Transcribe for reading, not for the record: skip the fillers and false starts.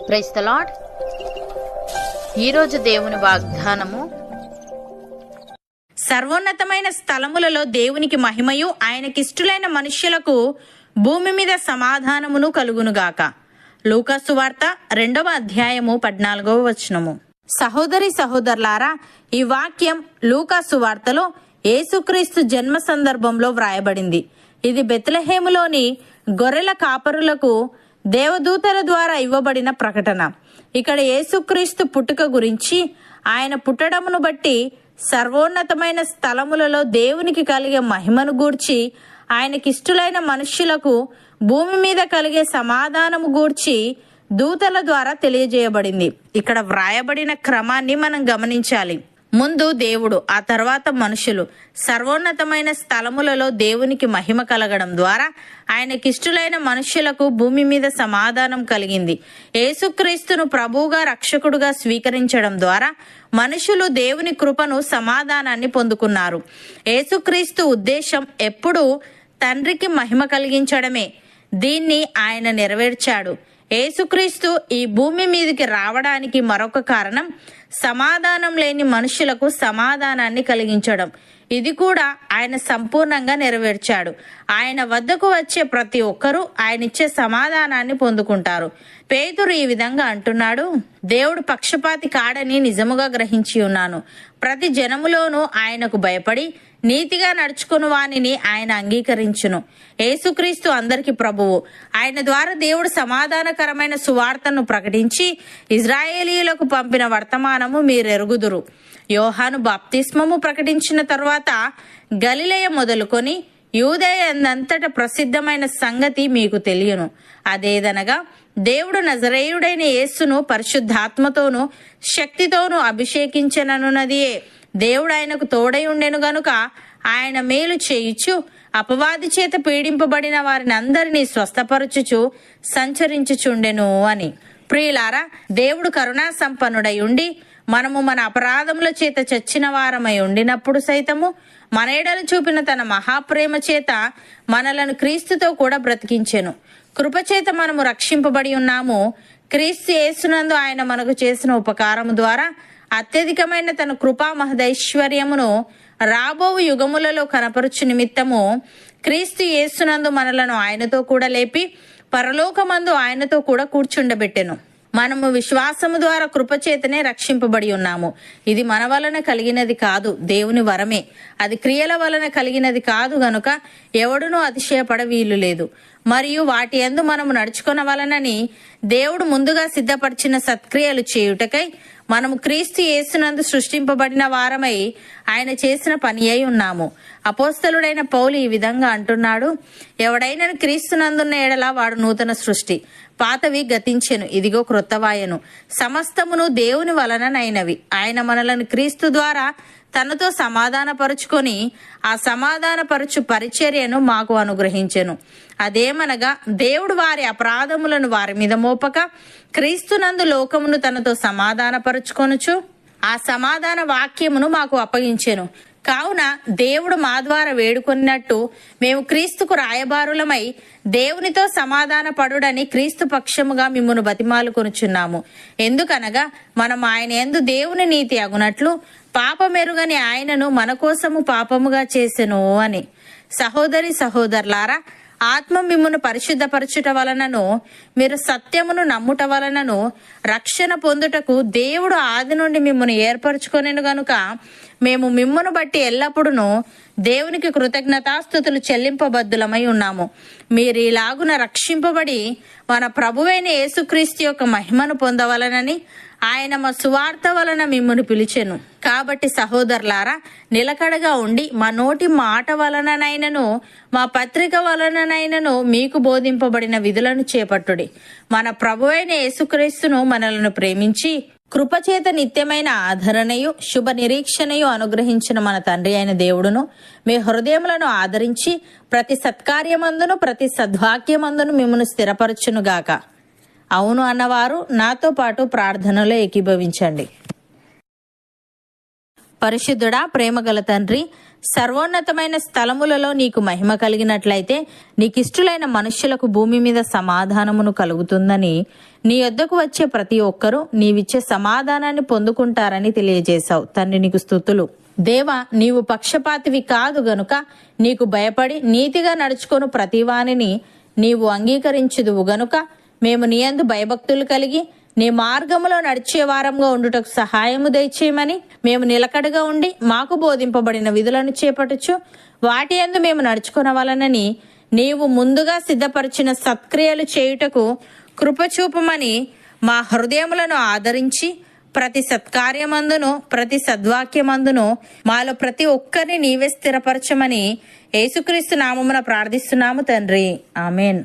Praise the lord. ఈరోజు దేవుని వాగ్దానము, సర్వోన్నతమైన స్థలములలో దేవునికి మహిమయు ఆయనకిష్టులైన మనుష్యులకు భూమి మీద సమాధానమును కలుగునుగాక. లూకా సువార్త 2వ అధ్యాయము 14వ వచనము. సహోదరి సహోదరులారా, ఈ వాక్యం లూకా సువార్తలో యేసుక్రీస్తు జన్మ సందర్భంలో వ్రాయబడింది. ఇది బెత్లెహేములోని గొర్రెల కాపరులకు దేవదూతల ద్వారా ఇవ్వబడిన ప్రకటన. ఇక్కడ యేసుక్రీస్తు పుట్టుక గురించి, ఆయన పుట్టడమును బట్టి సర్వోన్నతమైన స్థలములలో దేవునికి కలిగే మహిమను గూర్చి, ఆయనకిష్టులైన మనుష్యులకు భూమి మీద కలిగే సమాధానము గూర్చి దూతల ద్వారా తెలియజేయబడింది. ఇక్కడ వ్రాయబడిన క్రమాన్ని మనం గమనించాలి. ముందు దేవుడు, ఆ తర్వాత మనుషులు. సర్వోన్నతమైన స్థలములలో దేవునికి మహిమ కలగడం ద్వారా ఆయనకిష్టులైన మనుష్యులకు భూమి మీద సమాధానం కలిగింది. యేసుక్రీస్తును ప్రభువుగా రక్షకుడుగా స్వీకరించడం ద్వారా మనుషులు దేవుని కృపను, సమాధానాన్ని పొందుకున్నారు. యేసుక్రీస్తు ఉద్దేశం ఎప్పుడూ తండ్రికి మహిమ కలిగించడమే. దీన్ని ఆయన నెరవేర్చాడు. యేసుక్రీస్తు ఈ భూమి మీదకి రావడానికి మరొక కారణం సమాధానం లేని మనుషులకు సమాధానాన్ని కలిగించడం. ఇది కూడా ఆయన సంపూర్ణంగా నెరవేర్చాడు. ఆయన వద్దకు వచ్చే ప్రతి ఒక్కరూ ఆయన ఇచ్చే సమాధానాన్ని పొందుకుంటారు. పేతురు ఈ విధంగా అంటున్నాడు, దేవుడు పక్షపాతి కాడని నిజముగా గ్రహించి ఉన్నాను. ప్రతి జనములోనూ ఆయనకు భయపడి నీతిగా నడుచుకుని వానిని ఆయన అంగీకరించును. యేసుక్రీస్తు అందరికి ప్రభువు. ఆయన ద్వారా దేవుడు సమాధానకరమైన సువార్తను ప్రకటించి ఇజ్రాయేలీయులకు పంపిన వర్తమానము మీరెరుగుదురు. యోహాను బాప్తిస్మము ప్రకటించిన తరువాత గలిలయ మొదలుకొని యూదయనంతట ప్రసిద్ధమైన సంగతి మీకు తెలియను. అదేదనగా దేవుడు నజరేయుడైన యేసును పరిశుద్ధాత్మతోనూ శక్తితోనూ అభిషేకించననున్నదియే. దేవుడు ఆయనకు తోడై ఉండెను గనుక ఆయన మేలు చేయుచు అపవాది చేత పీడింపబడిన వారిని అందరినీ స్వస్థపరచుచు సంచరించుచుండెను అని. ప్రియులారా, దేవుడు కరుణా సంపన్నుడై ఉండి మనము మన అపరాధముల చేత చచ్చిన వారమై ఉండినప్పుడు సైతము మన ఎడల చూపిన తన మహాప్రేమ చేత మనలను క్రీస్తుతో కూడా బ్రతికించెను. కృపచేత మనము రక్షింపబడి ఉన్నాము. క్రీస్తు యేసునందు ఆయన మనకు చేసిన ఉపకారము ద్వారా అత్యధికమైన తన కృపా మహదైశ్వర్యమును రాబో యుగములలో కనపరుచు నిమిత్తము క్రీస్తు యేసునందు మనలను ఆయనతో కూడా లేపి పరలోకమందు ఆయనతో కూడా కూర్చుండబెట్టెను. మనము విశ్వాసము ద్వారా కృపచేతనే రక్షింపబడి ఉన్నాము. ఇది మన వలన కలిగినది కాదు, దేవుని వరమే. అది క్రియల వలన కలిగినది కాదు గనుక ఎవడునూ అతిశయపడ వీలు లేదు. మరియు వాటి యందు మనము నడుచుకొనవలనని దేవుడు ముందుగా సిద్ధపరిచిన సత్క్రియలు చేయుటకై మనము క్రీస్తు యేసునందు సృష్టింపబడిన వారమై ఆయన చేసిన పని అయి ఉన్నాము. అపోస్తలుడైన పౌలు ఈ విధంగా అంటున్నాడు, ఎవడైనా క్రీస్తునందున్న ఎడల వాడు నూతన సృష్టి, పాతవి గతించెను, ఇదిగో క్రొత్తవాయను. సమస్తమును దేవుని వలననైనవి. ఆయన మనలను క్రీస్తు ద్వారా తనతో సమాధానపరుచుకొని ఆ సమాధానపరచు పరిచర్యను మాకు అనుగ్రహించెను. అదేమనగా దేవుడు వారి అపరాధములను వారి మీద మోపక క్రీస్తునందు లోకమును తనతో సమాధానపరుచుకొనుచు ఆ సమాధాన వాక్యమును మాకు అప్పగించెను. కావున దేవుడు మా ద్వారా వేడుకొన్నట్టు మేము క్రీస్తుకు రాయబారులమై దేవునితో సమాధాన పడుడని క్రీస్తు పక్షముగా మిమ్మును బతిమాలుకొనుచున్నాము. ఎందుకనగా మనం ఆయన యందు దేవుని నీతి అగునట్లు పాపమెరుగని ఆయనను మన కోసము పాపముగా చేసెను అని. సహోదరి సహోదరులారా, ఆత్మ మిమ్మును పరిశుద్ధపరచుట వలనను మీరు సత్యమును నమ్ముట వలనను రక్షణ పొందుటకు దేవుడు ఆది నుండి మిమ్మును ఏర్పరచుకొనెను గనుక మేము మిమ్మును బట్టి ఎల్లప్పుడూ దేవునికి కృతజ్ఞతాస్తుతులు చెల్లింపబద్దులమై ఉన్నాము. మీరు ఇలాగున రక్షింపబడి మన ప్రభువైన యేసుక్రీస్తు యొక్క మహిమను పొందవలనని ఆయన మా సువార్త వలన మిమ్మును పిలిచెను. కాబట్టి సహోదరులారా, నిలకడగా ఉండి మా నోటి మాట వలననైనను మా పత్రిక వలననైనను మీకు బోధింపబడిన విధులను చేపట్టుడి. మన ప్రభువైన యేసుక్రీస్తును మనలను ప్రేమించి కృపచేత నిత్యమైన ఆదరణయు శుభ నిరీక్షణయు అనుగ్రహించిన మన తండ్రి అయిన దేవుడును మీ హృదయములను ఆదరించి ప్రతి సత్కార్యమందును ప్రతి సద్వాక్యమందును మిమ్మల్ని స్థిరపరచునుగాక. అవును అన్నవారు నాతో పాటు ప్రార్థనలో ఏకీభవించండి. పరిశుద్ధుడా, ప్రేమగల తండ్రి, సర్వోన్నతమైన స్థలములలో నీకు మహిమ కలిగినట్లయితే నీకిష్టులైన మనుష్యులకు భూమి మీద సమాధానమును కలుగుతుందని, నీ యొద్దకు వచ్చే ప్రతి ఒక్కరూ నీవిచ్చే సమాధానాన్ని పొందుకుంటారని తెలియజేశావు. తండ్రి, నీకు స్తుతులు. దేవా, నీవు పక్షపాతివి కాదు గనుక నీకు భయపడి నీతిగా నడుచుకొను ప్రతివానిని నీవు అంగీకరించుదువు గనుక మేము నీయందు భయభక్తులు కలిగి నీ మార్గములో నడిచే వారంగా ఉండుటకు సహాయము దయచేయమని, మేము నిలకడగా ఉండి మాకు బోధింపబడిన విధులను చేపట్టుచు వాటి యందు మేము నడుచుకొనవలనని నీవు ముందుగా సిద్ధపరిచిన సత్క్రియలు చేయుటకు కృపచూపమని మా హృదయములను ఆదరించి ప్రతి సత్కార్యమందును ప్రతి సద్వాక్యమందును మాలో ప్రతి ఒక్కరిని నీవే స్థిరపరచమని యేసుక్రీస్తు నామమున ప్రార్థిస్తున్నాము తండ్రి. ఆమెన్.